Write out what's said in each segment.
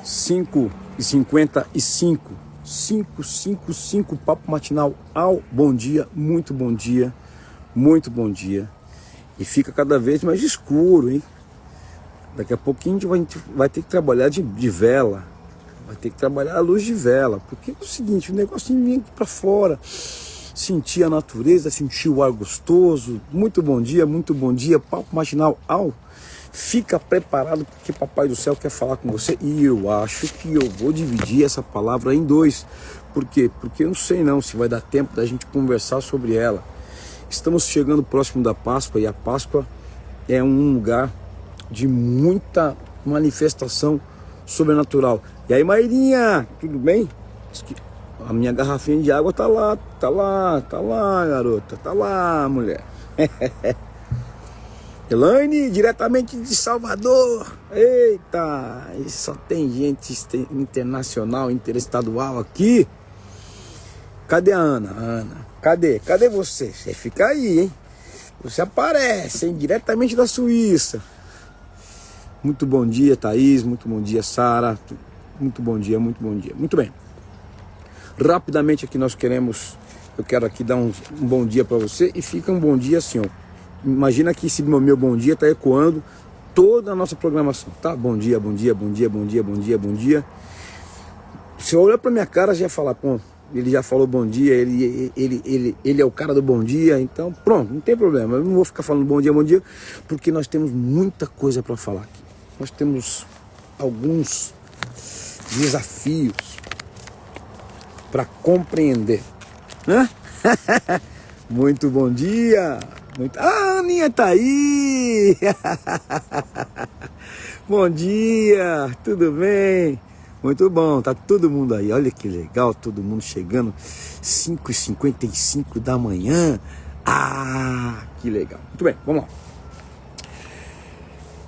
5h55, 5h55, papo matinal ao bom dia, muito bom dia, muito bom dia. E fica cada vez mais escuro, hein? Daqui a pouquinho a gente vai ter que trabalhar de vela, vai ter que trabalhar a luz de vela, porque é o seguinte, o negócio vem aqui para fora, sentir a natureza, sentir o ar gostoso. Muito bom dia, papo matinal ao. Fica preparado porque Papai do Céu quer falar com você e eu acho que eu vou dividir essa palavra em dois. Por quê? Porque eu não sei não se vai dar tempo da gente conversar sobre ela. Estamos chegando próximo da Páscoa e a Páscoa é um lugar de muita manifestação sobrenatural. E aí, Mairinha, tudo bem? A minha garrafinha de água tá lá, garota, tá lá, mulher. Elaine, diretamente de Salvador. Eita, só tem gente internacional, interestadual aqui. Cadê a Ana? Ana, cadê você? Você fica aí, hein? Você aparece, hein? Diretamente da Suíça. Muito bom dia, Thaís. Muito bom dia, Sara. Muito bom dia, muito bom dia. Muito bem. Rapidamente aqui eu quero aqui dar um bom dia para você e fica um bom dia assim, ó. Imagina que esse meu bom dia está ecoando toda a nossa programação, tá? Bom dia, bom dia, bom dia, bom dia, bom dia, bom dia. Se eu olhar para minha cara, já ia falar, pô, ele já falou bom dia, ele é o cara do bom dia, então pronto, não tem problema. Eu não vou ficar falando bom dia, porque nós temos muita coisa para falar aqui. Nós temos alguns desafios para compreender, né? Muito bom dia. Ah, a Aninha tá aí! Bom dia, tudo bem? Muito bom, tá todo mundo aí, olha que legal, todo mundo chegando, 5h55 da manhã, ah, que legal, muito bem, vamos lá.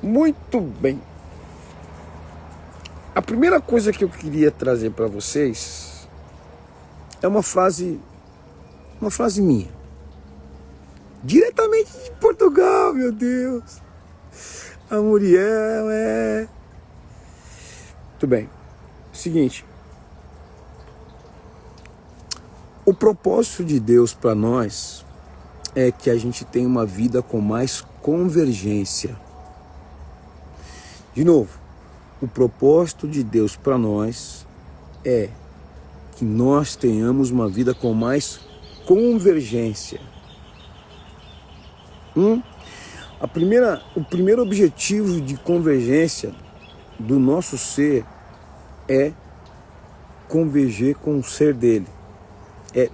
Muito bem, a primeira coisa que eu queria trazer para vocês é uma frase minha. Diretamente de Portugal, meu Deus. A Muriel Muito bem. Seguinte. O propósito de Deus para nós é que a gente tenha uma vida com mais convergência. De novo. O propósito de Deus para nós é que nós tenhamos uma vida com mais convergência. O primeiro objetivo de convergência do nosso ser é converger com o ser dele. É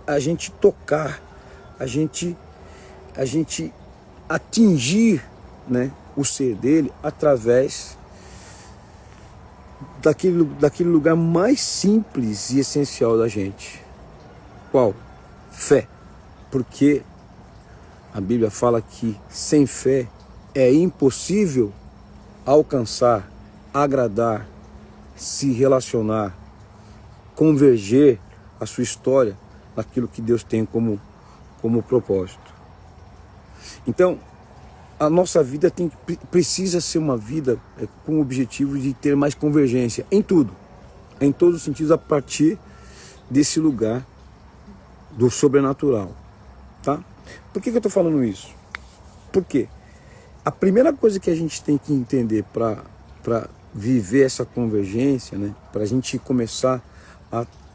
a gente tocar, a gente atingir, né, o ser dele através daquele lugar mais simples e essencial da gente. Qual? Fé. Porque a Bíblia fala que sem fé é impossível alcançar, agradar, se relacionar, converger a sua história naquilo que Deus tem como propósito. Então, a nossa vida precisa ser uma vida com o objetivo de ter mais convergência em tudo, em todos os sentidos, a partir desse lugar do sobrenatural, tá? Por que eu estou falando isso? Porque a primeira coisa que a gente tem que entender para viver essa convergência, né, para a gente começar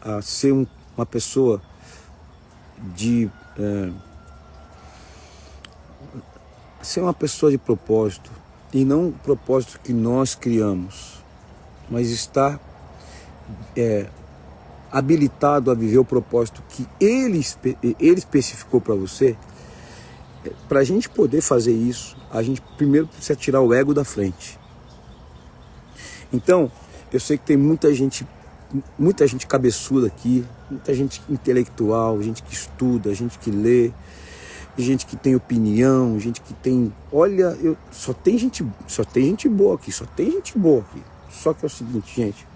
a ser uma pessoa ser uma pessoa de propósito, e não um propósito que nós criamos, mas estar habilitado a viver o propósito que ele especificou para você. Para a gente poder fazer isso, a gente primeiro precisa tirar o ego da frente. Então, eu sei que tem muita gente cabeçuda aqui, muita gente intelectual, gente que estuda, gente que lê, gente que tem opinião, gente que tem... Olha, só tem gente boa aqui. Só que é o seguinte, gente.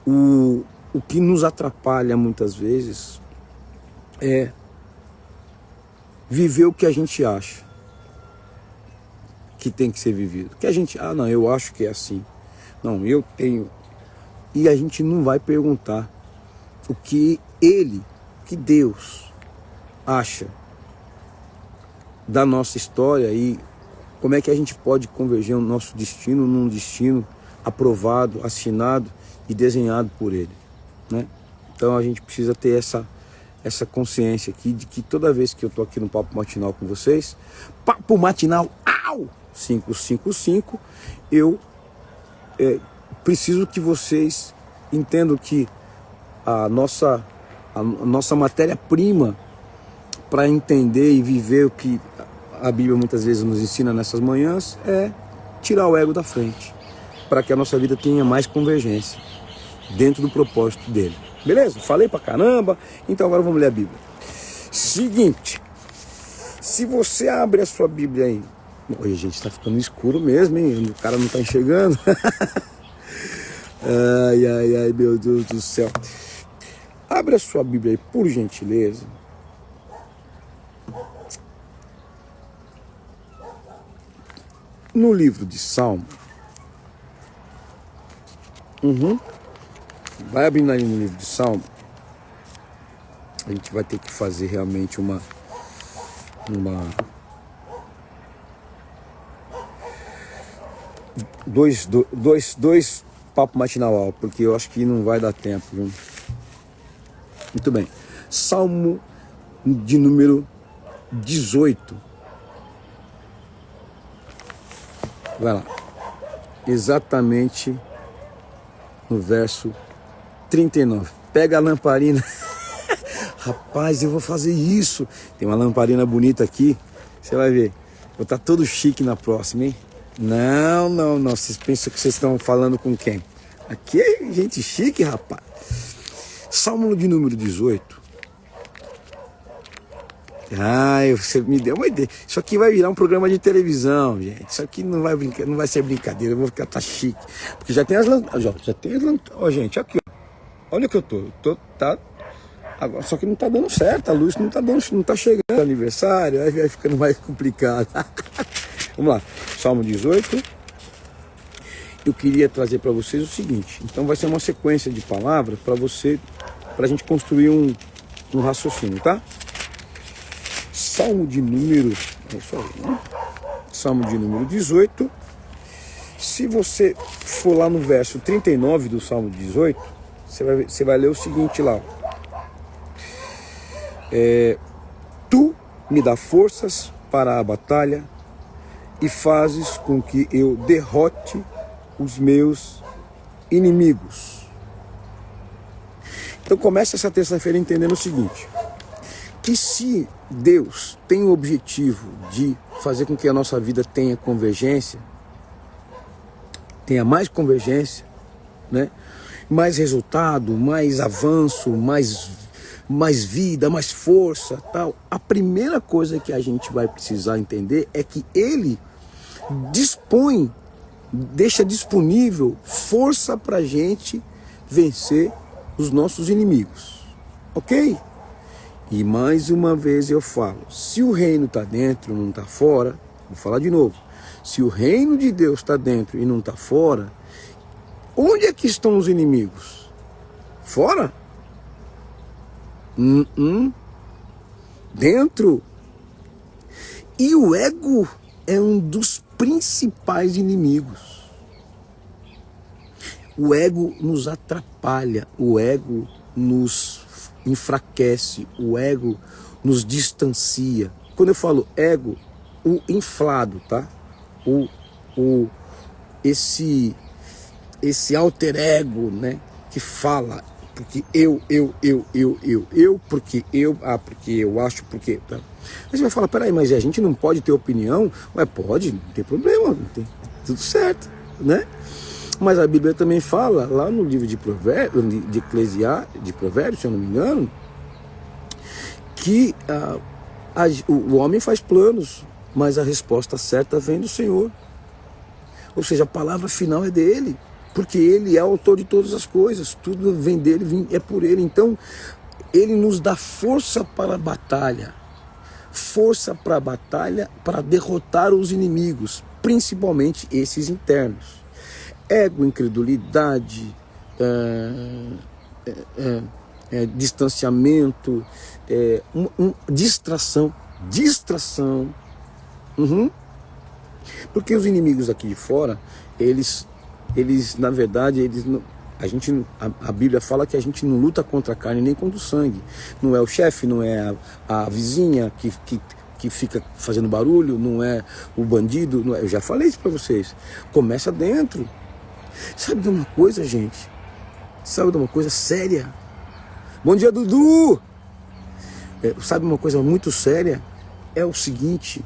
O que nos atrapalha muitas vezes é viver o que a gente acha. que tem que ser vivido. Que a gente, não, eu acho que é assim. Não, eu tenho. E a gente não vai perguntar o que que Deus acha da nossa história e como é que a gente pode converger o nosso destino num destino aprovado, assinado e desenhado por Ele, né? Então a gente precisa ter essa consciência aqui de que toda vez que eu estou aqui no Papo Matinal com vocês, Papo Matinal 555, eu preciso que vocês entendam que a nossa matéria-prima para entender e viver o que a Bíblia muitas vezes nos ensina nessas manhãs é tirar o ego da frente, para que a nossa vida tenha mais convergência dentro do propósito dele. Beleza? Falei pra caramba, então agora vamos ler a Bíblia. Seguinte, se você abre a sua Bíblia aí, oi gente, tá ficando escuro mesmo, hein? O cara não tá enxergando. Ai, meu Deus do céu. Abre a sua Bíblia aí, por gentileza. No livro de Salmo. Vai abrindo aí no livro de Salmo. A gente vai ter que fazer realmente dois papo matinal, porque eu acho que não vai dar tempo, viu? Muito bem. Salmo de número 18. Vai lá. Exatamente no verso 39. Pega a lamparina. Rapaz, eu vou fazer isso. Tem uma lamparina bonita aqui. Você vai ver. Vou estar todo chique na próxima, hein? Não. Vocês pensam que vocês estão falando com quem? Aqui é gente chique, rapaz. Salmo de número 18. Você me deu uma ideia. Isso aqui vai virar um programa de televisão, gente. Isso aqui não vai ser brincadeira. Eu vou ficar chique. Porque já tem as lanternas. Já tem as lanternas. Ó, gente, aqui, ó. Olha que eu tô. Tá. Agora, só que não tá dando certo. A luz não tá chegando. Aniversário, aí vai ficando mais complicado. Vamos lá. Salmo 18. Eu queria trazer para vocês o seguinte. Então vai ser uma sequência de palavras pra gente construir um raciocínio, tá? Salmo de número, é isso aí, né? Salmo de número 18. Se você for lá no verso 39 do Salmo 18, você vai ler o seguinte lá. Tu me dá forças para a batalha e fazes com que eu derrote os meus inimigos. Então começa essa terça-feira entendendo o seguinte, que se Deus tem o objetivo de fazer com que a nossa vida tenha convergência, tenha mais convergência, né? Mais resultado, mais avanço, mais vida, mais força, tal. A primeira coisa que a gente vai precisar entender é que Ele deixa disponível força para a gente vencer os nossos inimigos, ok? E mais uma vez eu falo, se o reino está dentro, não está fora, vou falar de novo, se o reino de Deus está dentro e não está fora, onde é que estão os inimigos? Fora? Dentro. E o ego é um dos principais inimigos. O ego nos atrapalha, o ego nos enfraquece, o ego nos distancia. Quando eu falo ego, o inflado, tá? Esse alter ego, né? Que fala, porque porque eu acho, porque... Tá? Aí você vai falar, peraí, mas a gente não pode ter opinião? Mas pode, não tem problema, não tem, tudo certo, né? Mas a Bíblia também fala, lá no livro de Provérbios, de Provérbios, se eu não me engano, que o homem faz planos, mas a resposta certa vem do Senhor. Ou seja, a palavra final é dele, porque ele é o autor de todas as coisas, tudo vem dele, é por ele. Então, ele nos dá força para a batalha, para derrotar os inimigos. principalmente esses internos. Ego, incredulidade, distanciamento, distração. Porque os inimigos aqui de fora, eles na verdade, a Bíblia fala que a gente não luta contra a carne nem contra o sangue. Não é o chefe, não é a vizinha que fica fazendo barulho, não é o bandido, não é, eu já falei isso para vocês. Começa dentro. Sabe de uma coisa, gente? Sabe de uma coisa séria? Bom dia, Dudu! Sabe uma coisa muito séria? É o seguinte.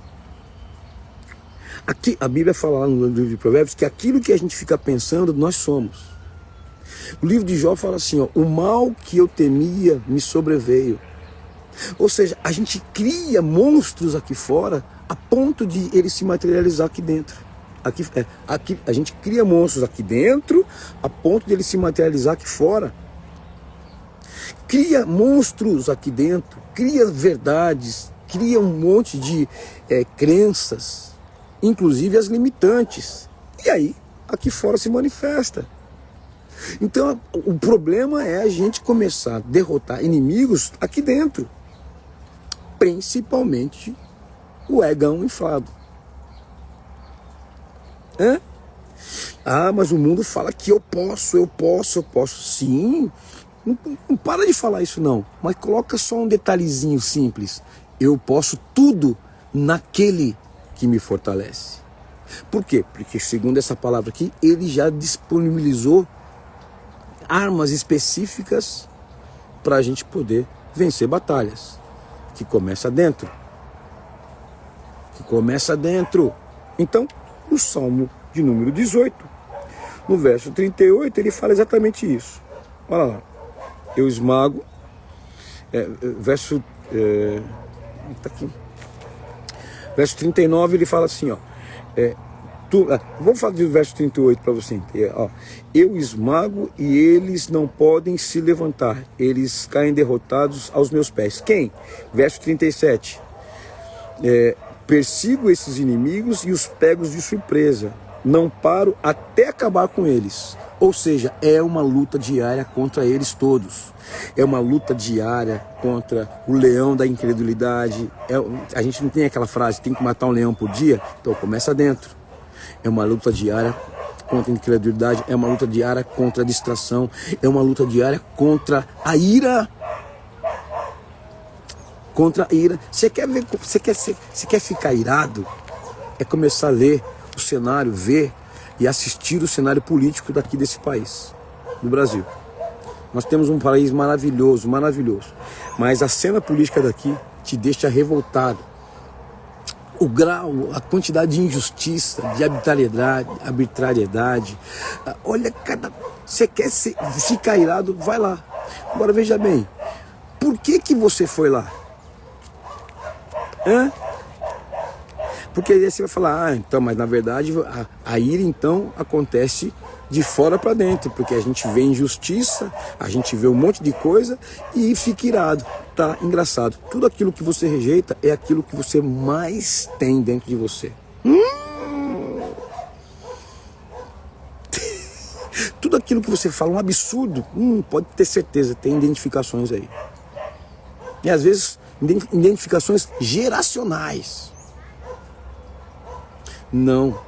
Aqui, a Bíblia fala lá no livro de Provérbios que aquilo que a gente fica pensando, nós somos. O livro de Jó fala assim, ó, o mal que eu temia me sobreveio. Ou seja, a gente cria monstros aqui fora a ponto de ele se materializar aqui dentro. Aqui a gente cria monstros aqui dentro a ponto de ele se materializar aqui fora. Cria monstros aqui dentro, cria verdades, cria um monte de crenças, inclusive as limitantes. E aí, aqui fora se manifesta. Então, o problema é a gente começar a derrotar inimigos aqui dentro. Principalmente o egão inflado. Ah, mas o mundo fala que eu posso. Sim, não para de falar isso não. Mas coloca só um detalhezinho simples. Eu posso tudo naquele que me fortalece. Por quê? Porque segundo essa palavra aqui, ele já disponibilizou armas específicas para a gente poder vencer batalhas. Que começa dentro. Então, no Salmo de número 18, no verso 38, ele fala exatamente isso. Olha lá. Eu esmago. Verso 39, ele fala assim, ó. Vamos falar do verso 38 para você entender. Ó. Eu esmago e eles não podem se levantar. Eles caem derrotados aos meus pés. Quem? Verso 37. Persigo esses inimigos e os pego de surpresa. Não paro até acabar com eles. Ou seja, é uma luta diária contra eles todos. É uma luta diária contra o leão da incredulidade. A gente não tem aquela frase, tem que matar um leão por dia? Então começa dentro. É uma luta diária contra a incredulidade, é uma luta diária contra a distração, é uma luta diária contra a ira. Você quer ficar irado? É começar a ler o cenário, ver e assistir o cenário político daqui desse país, do Brasil. Nós temos um país maravilhoso, mas a cena política daqui te deixa revoltado. O grau, a quantidade de injustiça, de arbitrariedade. Olha, você quer ficar irado, vai lá. Agora veja bem, por que você foi lá? Porque aí você vai falar, então, mas na verdade a ira então acontece de fora para dentro, porque a gente vê injustiça, a gente vê um monte de coisa e fica irado. Tá engraçado. Tudo aquilo que você rejeita é aquilo que você mais tem dentro de você. Tudo aquilo que você fala, um absurdo, pode ter certeza, tem identificações aí. E às vezes, identificações geracionais. Não.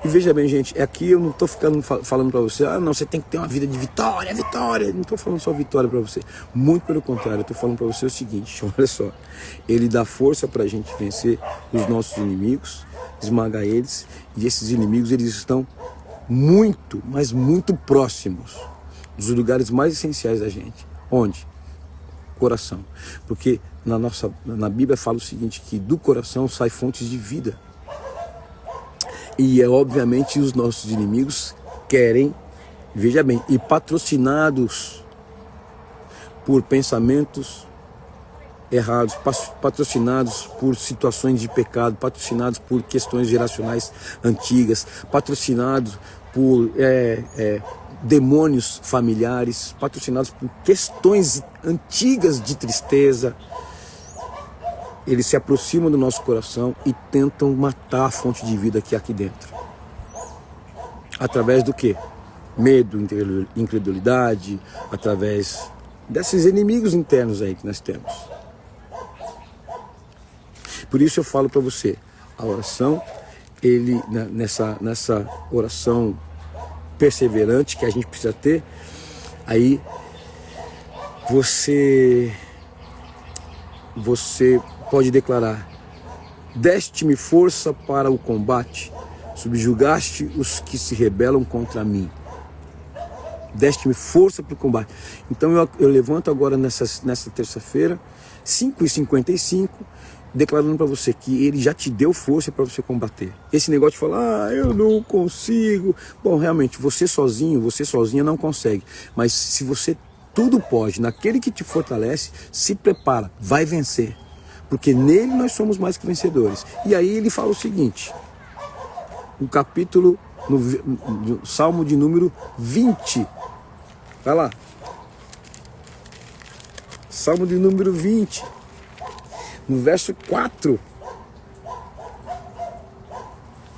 E veja bem, gente, aqui eu não estou falando para você, não, você tem que ter uma vida de vitória. Não estou falando só vitória para você. Muito pelo contrário, eu estou falando para você o seguinte, olha só. Ele dá força para a gente vencer os nossos inimigos, esmagar eles, e esses inimigos, eles estão muito, mas muito próximos dos lugares mais essenciais da gente. Onde? Coração. Porque na Bíblia fala o seguinte, que do coração sai fontes de vida. E obviamente os nossos inimigos querem, veja bem, e patrocinados por pensamentos errados, patrocinados por situações de pecado, patrocinados por questões geracionais antigas, patrocinados por demônios familiares, patrocinados por questões antigas de tristeza. eles se aproximam do nosso coração e tentam matar a fonte de vida que há aqui dentro. Através do quê? Medo, incredulidade, através desses inimigos internos aí que nós temos. Por isso eu falo para você, a oração, nessa oração perseverante que a gente precisa ter, aí você pode declarar: deste-me força para o combate, subjugaste os que se rebelam contra mim. Deste-me força para o combate. Então eu levanto agora nessa terça-feira, 5h55, declarando para você que ele já te deu força para você combater. Esse negócio de falar, eu não consigo. Bom, realmente, você sozinha não consegue. Mas se você tudo pode, naquele que te fortalece, se prepara, vai vencer. Porque nele nós somos mais que vencedores. E aí ele fala o seguinte, o capítulo, no Salmo de número 20. Vai lá. Salmo de número 20. No verso 4.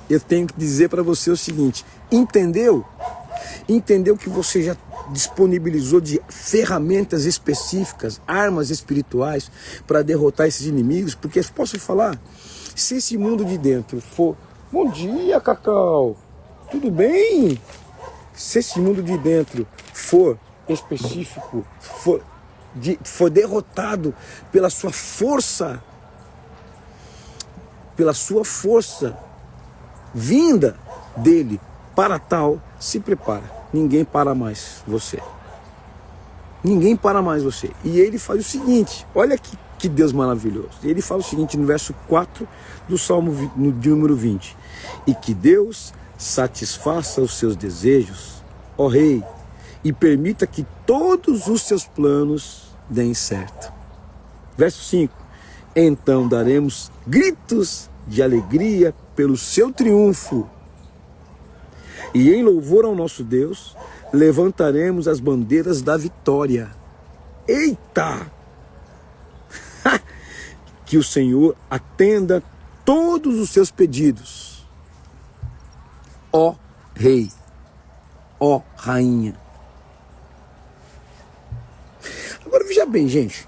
Eu tenho que dizer para você o seguinte. Entendeu? Entendeu que você já disponibilizou de ferramentas específicas, armas espirituais para derrotar esses inimigos? Porque posso falar, se esse mundo de dentro for... Bom dia, Cacau! Tudo bem? Se esse mundo de dentro for específico, for derrotado pela sua força vinda dele para tal, se prepara. Ninguém para mais você. Ninguém para mais você. E ele faz o seguinte, olha que Deus maravilhoso. Ele fala o seguinte no verso 4 do Salmo de número 20. E que Deus satisfaça os seus desejos, ó Rei, e permita que todos os seus planos deem certo. Verso 5. Então daremos gritos de alegria pelo seu triunfo. E em louvor ao nosso Deus, levantaremos as bandeiras da vitória. Eita! Que o Senhor atenda todos os seus pedidos. Ó Rei, ó Rainha. Agora veja bem, gente.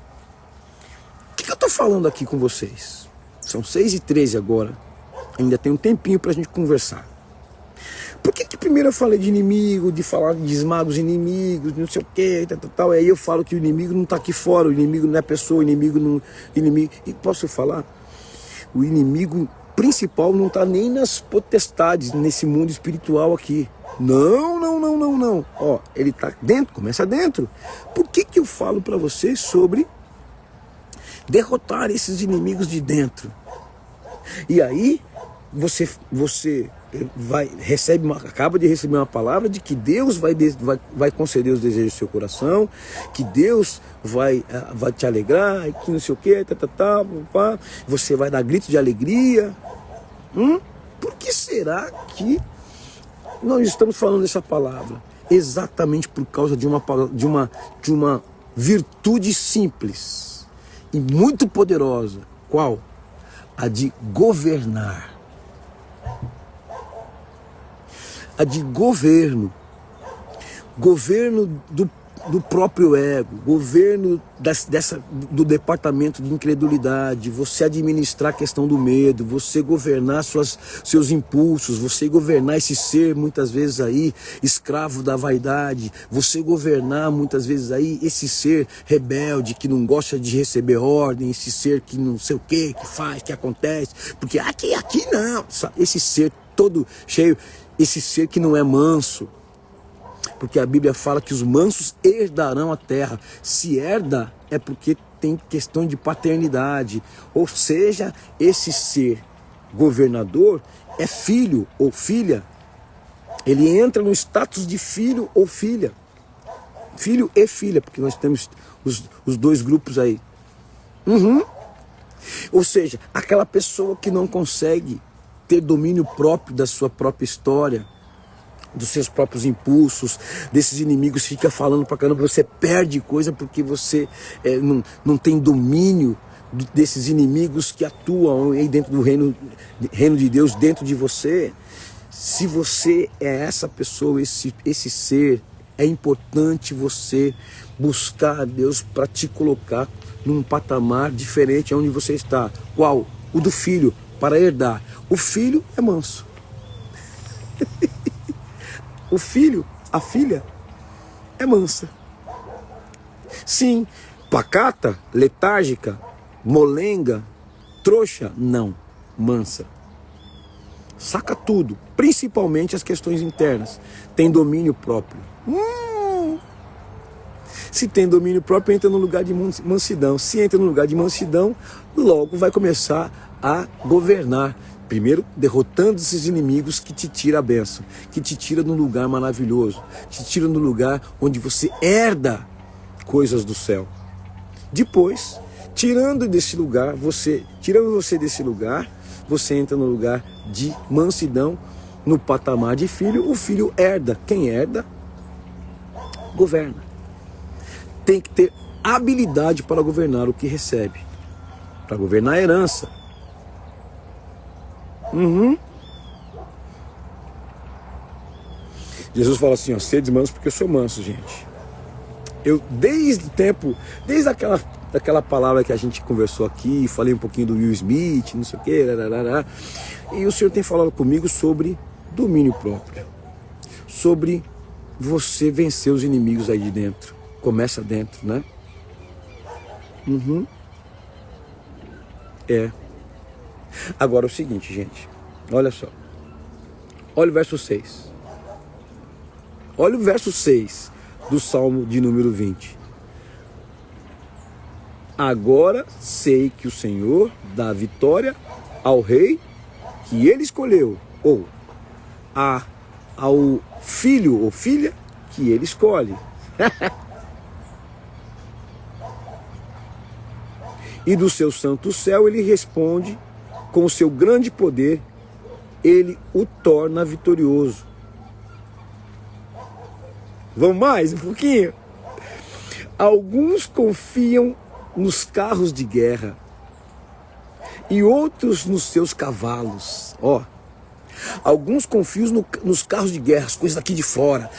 O que eu estou falando aqui com vocês? São 6h13 agora. Ainda tem um tempinho para a gente conversar. Por que primeiro eu falei de inimigo, de falar de esmaga os inimigos, não sei o que, tal. Aí eu falo que o inimigo não está aqui fora, o inimigo não é pessoa, o inimigo não... E posso falar? O inimigo principal não está nem nas potestades, nesse mundo espiritual aqui. Não. Ó, ele está dentro, começa dentro. Por que eu falo para vocês sobre derrotar esses inimigos de dentro? E aí, você acaba de receber uma palavra de que Deus vai conceder os desejos do seu coração, que Deus vai te alegrar, que não sei o que, você vai dar gritos de alegria. Por que será que nós estamos falando dessa palavra? Exatamente por causa de uma virtude simples e muito poderosa. Qual? A de governar. A de governo do próprio ego, governo do departamento de incredulidade, você administrar a questão do medo, você governar seus impulsos, você governar esse ser muitas vezes aí escravo da vaidade, você governar muitas vezes aí esse ser rebelde que não gosta de receber ordem, esse ser que não sei o que faz, que acontece, porque aqui não, esse ser todo cheio, esse ser que não é manso. Porque a Bíblia fala que os mansos herdarão a terra. Se herda é porque tem questão de paternidade. Ou seja, esse ser governador é filho ou filha. Ele entra no status de filho ou filha. Filho e filha, porque nós temos os dois grupos aí. Ou seja, aquela pessoa que não consegue ter domínio próprio da sua própria história, dos seus próprios impulsos, desses inimigos, fica falando pra caramba, você perde coisa porque você não tem domínio desses inimigos que atuam aí dentro do reino de Deus, dentro de você. Se você é essa pessoa, esse ser, é importante você buscar a Deus para te colocar num patamar diferente onde você está. Qual? O do filho, para herdar. O filho é manso. O filho, a filha, é mansa. Sim, pacata, letárgica, molenga, trouxa, não, mansa. Saca tudo, principalmente as questões internas. Tem domínio próprio. Se tem domínio próprio, entra no lugar de mansidão. Se entra no lugar de mansidão, logo vai começar a governar. Primeiro, derrotando esses inimigos que te tira a bênção, que te tira num lugar maravilhoso, te tira no lugar onde você herda coisas do céu. Depois, tirando você desse lugar, você entra no lugar de mansidão, no patamar de filho. O filho herda. Quem herda, governa. Tem que ter habilidade para governar o que recebe, para governar a herança. Jesus fala assim, ó, sedes mansos porque eu sou manso, gente. Eu, desde aquela palavra que a gente conversou aqui, falei um pouquinho do Will Smith, não sei o que, e o Senhor tem falado comigo sobre domínio próprio, sobre você vencer os inimigos aí de dentro. Começa dentro, né? Agora é o seguinte, gente, olha só, olha o verso 6. Olha o verso 6 do Salmo de número 20. Agora sei que o Senhor dá vitória ao rei que ele escolheu, ou ao filho ou filha que ele escolhe. E do seu santo céu ele responde, com o seu grande poder, ele o torna vitorioso. Vamos mais um pouquinho? Alguns confiam nos carros de guerra e outros nos seus cavalos. Ó, alguns confiam nos carros de guerra, as coisas daqui de fora,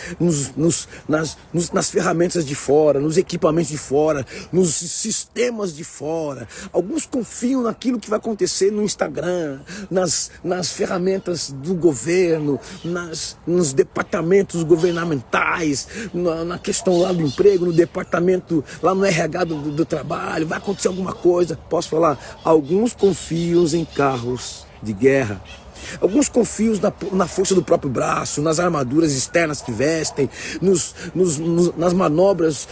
nas ferramentas de fora, nos equipamentos de fora, nos sistemas de fora. Alguns confiam naquilo que vai acontecer no Instagram, nas ferramentas do governo, nos departamentos governamentais, na questão lá do emprego, no departamento, lá no RH do trabalho, vai acontecer alguma coisa. Posso falar? Alguns confiam em carros de guerra. Alguns confiam na força do próprio braço, nas armaduras externas que vestem, nas manobras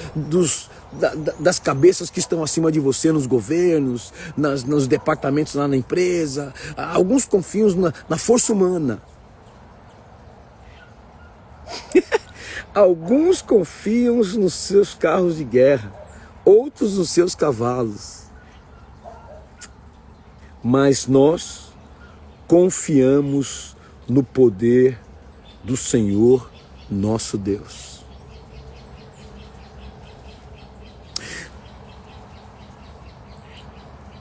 das cabeças que estão acima de você nos governos, nos departamentos lá na empresa. Alguns confiam na força humana. Alguns confiam nos seus carros de guerra, outros nos seus cavalos. Mas nós confiamos no poder do Senhor nosso Deus.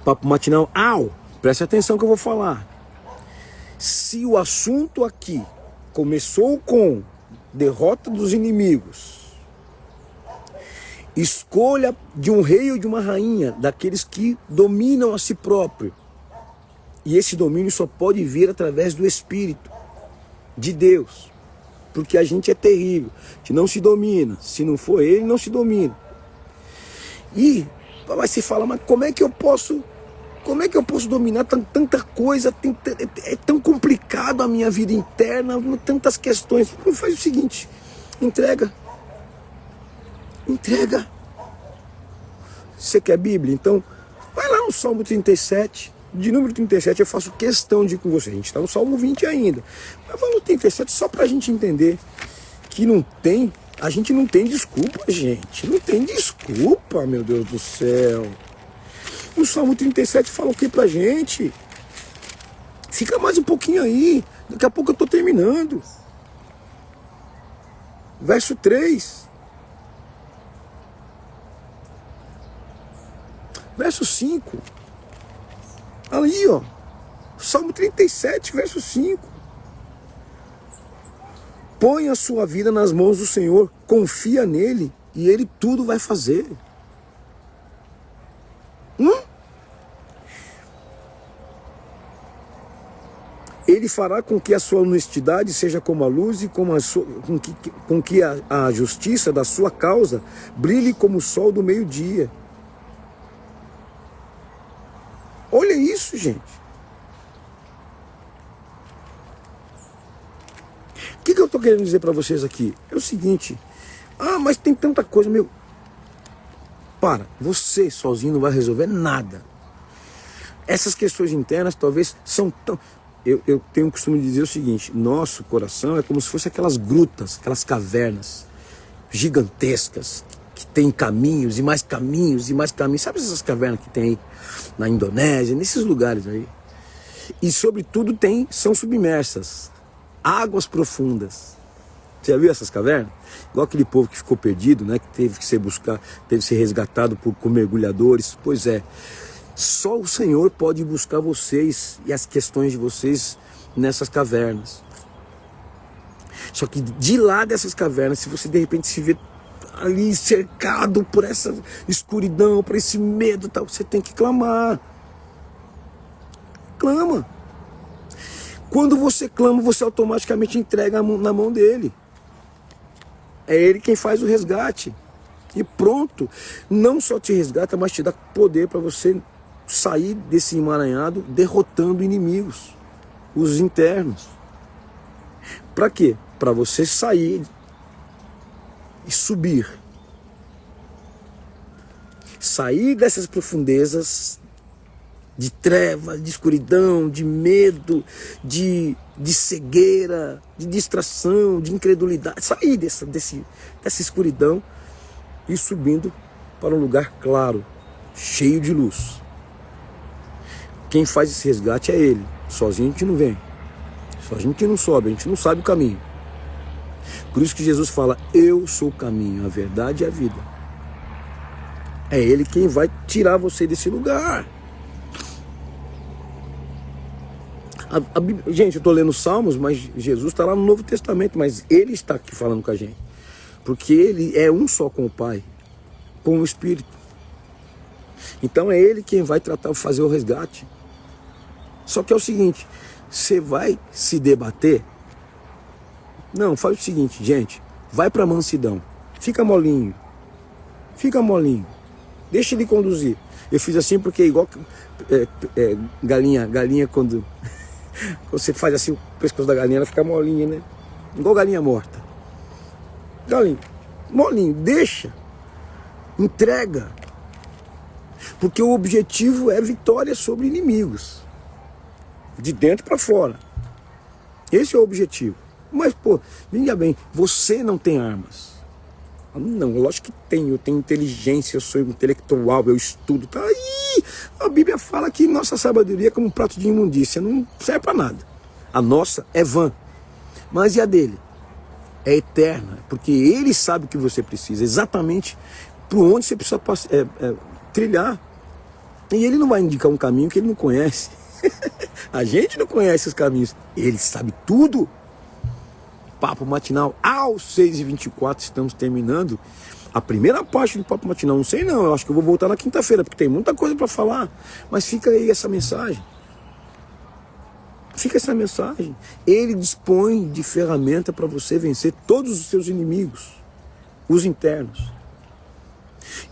Papo matinal, preste atenção que eu vou falar. Se o assunto aqui começou com derrota dos inimigos, escolha de um rei ou de uma rainha, daqueles que dominam a si próprio, e esse domínio só pode vir através do Espírito de Deus. Porque a gente é terrível. A gente não se domina. Se não for ele, não se domina. E vai se falar, mas como é que eu posso dominar tanta coisa? É tão complicado a minha vida interna, tantas questões. Faz o seguinte, entrega. Você quer Bíblia? Então, vai lá no Salmo 37. De número 37 eu faço questão de ir com você. A gente está no Salmo 20 ainda. Mas vamos no 37 só para a gente entender que a gente não tem desculpa, gente. Não tem desculpa, meu Deus do céu. O Salmo 37 fala o que pra gente? Fica mais um pouquinho aí. Daqui a pouco eu estou terminando. Verso 3. Verso 5. Aí, ó, Salmo 37, verso 5. Põe a sua vida nas mãos do Senhor, confia nele e ele tudo vai fazer. Ele fará com que a sua honestidade seja como a luz e com que a justiça da sua causa brilhe como o sol do meio-dia. Olha isso, gente. O que eu estou querendo dizer para vocês aqui? É o seguinte. Mas tem tanta coisa, meu. Você sozinho não vai resolver nada. Essas questões internas talvez são tão... Eu tenho o costume de dizer o seguinte: nosso coração é como se fosse aquelas grutas, aquelas cavernas gigantescas, que tem caminhos e mais caminhos e mais caminhos. Sabe essas cavernas que tem aí na Indonésia, nesses lugares aí? E sobretudo são submersas, águas profundas. Você já viu essas cavernas? Igual aquele povo que ficou perdido, né? Que teve que ser resgatado por mergulhadores. Pois é. Só o Senhor pode buscar vocês e as questões de vocês nessas cavernas. Só que de lá dessas cavernas, se você de repente se vê ali cercado por essa escuridão, por esse medo, tal, você tem que clamar. Clama. Quando você clama, você automaticamente entrega na mão dele. É ele quem faz o resgate. E pronto. Não só te resgata, mas te dá poder para você sair desse emaranhado derrotando inimigos, os internos. Para quê? Para você sair e subir. Sair dessas profundezas de trevas, de escuridão, de medo, de cegueira, de distração, de incredulidade. Sair dessa escuridão e subindo para um lugar claro, cheio de luz. Quem faz esse resgate é ele. Sozinho a gente não vem. Sozinho a gente não sobe, a gente não sabe o caminho. Por isso que Jesus fala: eu sou o caminho, a verdade e a vida. É ele quem vai tirar você desse lugar. Gente, eu estou lendo Salmos, mas Jesus está lá no Novo Testamento, mas ele está aqui falando com a gente. Porque ele é um só com o Pai, com o Espírito. Então é ele quem vai fazer o resgate. Só que é o seguinte: você vai se debater? Não, faz o seguinte, gente. Vai para a mansidão. Fica molinho. Fica molinho. Deixa ele conduzir. Eu fiz assim porque igual galinha quando você faz assim o pescoço da galinha, ela fica molinha, né? Igual galinha morta. Galinha, molinho, deixa. Entrega. Porque o objetivo é vitória sobre inimigos. De dentro para fora. Esse é o objetivo. Mas, veja bem, você não tem armas. Não, lógico que tenho. Eu tenho inteligência, eu sou intelectual, eu estudo. Tá aí. A Bíblia fala que nossa sabedoria é como um prato de imundícia. Não serve para nada. A nossa é vã. Mas e a dele? É eterna. Porque ele sabe o que você precisa. Exatamente por onde você precisa trilhar. E ele não vai indicar um caminho que ele não conhece. A gente não conhece os caminhos. Ele sabe tudo. Papo Matinal aos 6h24. Estamos terminando a primeira parte do Papo Matinal. Não sei não, eu acho que eu vou voltar na quinta-feira, porque tem muita coisa para falar. Mas fica aí essa mensagem. Fica essa mensagem. Ele dispõe de ferramenta para você vencer todos os seus inimigos, os internos.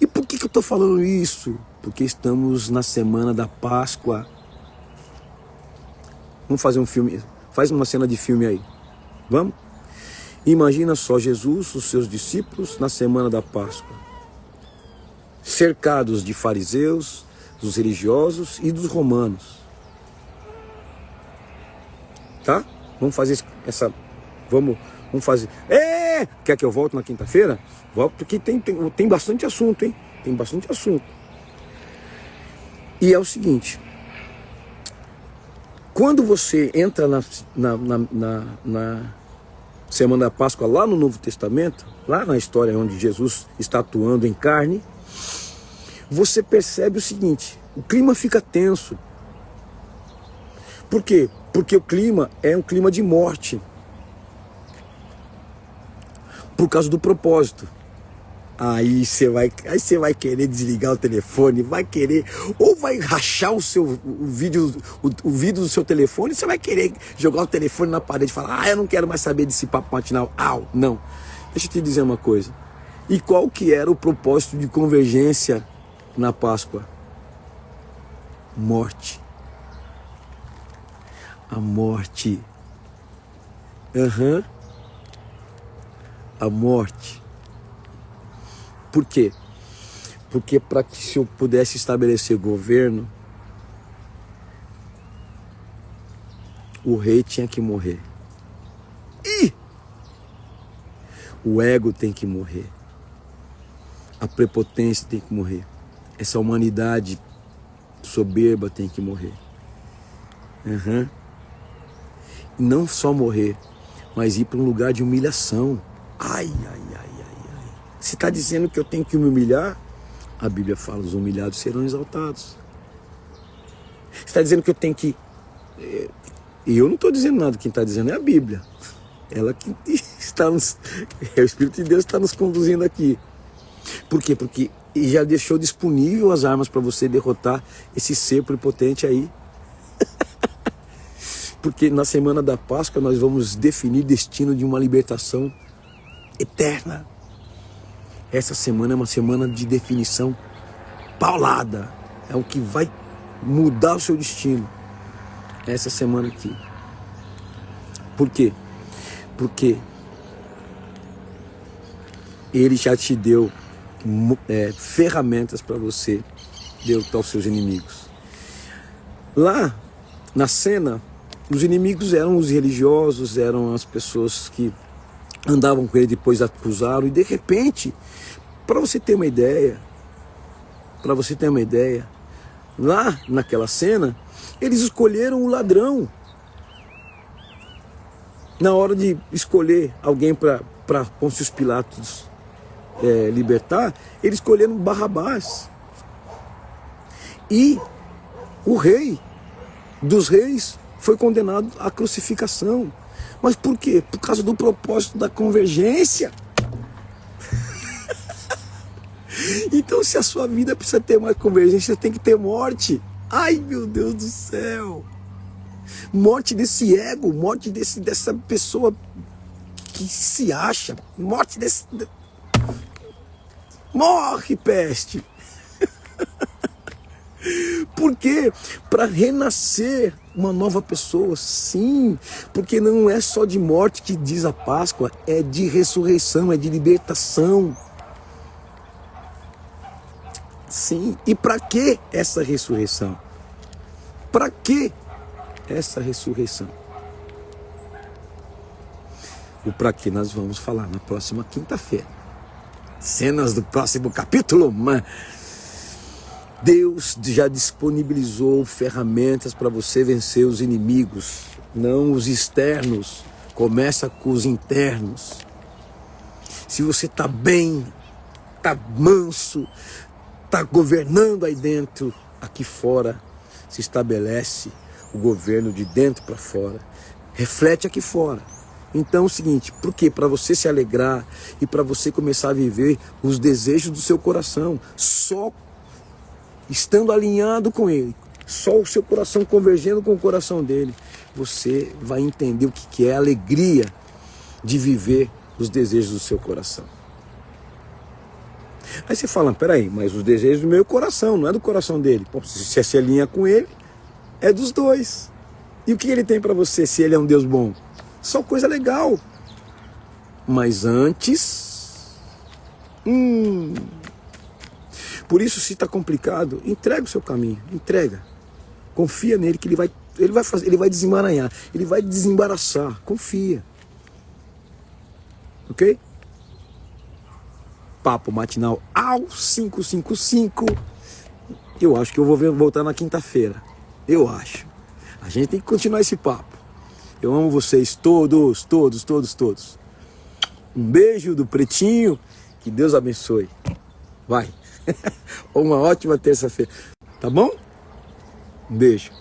E por que eu estou falando isso? Porque estamos na semana da Páscoa. Vamos fazer um filme. Faz uma cena de filme aí. Vamos? Imagina só Jesus, os seus discípulos, na semana da Páscoa. Cercados de fariseus, dos religiosos e dos romanos. Tá? Vamos fazer essa... Vamos fazer... Quer que eu volte na quinta-feira? Volto, porque tem bastante assunto, hein? Tem bastante assunto. E é o seguinte... Quando você entra na Semana da Páscoa, lá no Novo Testamento, lá na história onde Jesus está atuando em carne, você percebe o seguinte: o clima fica tenso. Por quê? Porque o clima é um clima de morte. Por causa do propósito. Aí você vai querer desligar o telefone, vai querer, ou vai rachar o vídeo do seu telefone, você vai querer jogar o telefone na parede e falar, eu não quero mais saber desse papo matinal. Não. Deixa eu te dizer uma coisa. E qual que era o propósito de convergência na Páscoa? Morte. A morte. A morte. Por quê? Porque para que se eu pudesse estabelecer governo, o rei tinha que morrer. O ego tem que morrer. A prepotência tem que morrer. Essa humanidade soberba tem que morrer. E não só morrer, mas ir para um lugar de humilhação. Você está dizendo que eu tenho que me humilhar? A Bíblia fala, os humilhados serão exaltados. Você está dizendo que eu tenho que... E eu não estou dizendo nada, quem está dizendo é a Bíblia. Ela que está nos... O Espírito de Deus está nos conduzindo aqui. Por quê? Porque já deixou disponível as armas para você derrotar esse ser prepotente aí. Porque na semana da Páscoa nós vamos definir destino de uma libertação eterna. Essa semana é uma semana de definição paulada. É o que vai mudar o seu destino. Essa semana aqui. Por quê? Porque ele já te deu ferramentas para você derrotar os seus inimigos. Lá na cena, os inimigos eram os religiosos, eram as pessoas que andavam com ele, depois acusaram, e de repente, para você ter uma ideia, lá naquela cena, eles escolheram o ladrão. Na hora de escolher alguém para Pôncio Pilatos libertar, eles escolheram Barrabás. E o rei dos reis foi condenado à crucificação. Mas por quê? Por causa do propósito da convergência. Então, se a sua vida precisa ter mais convergência, tem que ter morte. Ai, meu Deus do céu. Morte desse ego, morte dessa pessoa que se acha. Morte desse... Morre, peste. Por quê? Para renascer uma nova pessoa, sim. Porque não é só de morte que diz a Páscoa, é de ressurreição, é de libertação. Sim. E para que essa ressurreição? Para que essa ressurreição? O para que nós vamos falar na próxima quinta-feira. Cenas do próximo capítulo. Deus já disponibilizou ferramentas para você vencer os inimigos, não os externos. Começa com os internos. Se você está bem, está manso, está governando aí dentro, aqui fora se estabelece o governo de dentro para fora. Reflete aqui fora. Então é o seguinte, por quê? Para você se alegrar e para você começar a viver os desejos do seu coração. Só estando alinhado com ele, só o seu coração convergendo com o coração dele, você vai entender o que é a alegria de viver os desejos do seu coração. Aí você fala, peraí, mas os desejos do meu coração, não é do coração dele. Bom, se você se alinha com ele, é dos dois. E o que ele tem para você se ele é um Deus bom? Só coisa legal. Mas antes... Por isso, se está complicado, entrega o seu caminho, entrega. Confia nele que ele vai desemaranhar, ele vai desembaraçar. Confia. Ok? Papo matinal ao 555. Eu acho que eu vou voltar na quinta-feira. Eu acho. A gente tem que continuar esse papo. Eu amo vocês todos, todos, todos, todos. Um beijo do Pretinho. Que Deus abençoe. Vai. Uma ótima terça-feira. Tá bom? Um beijo.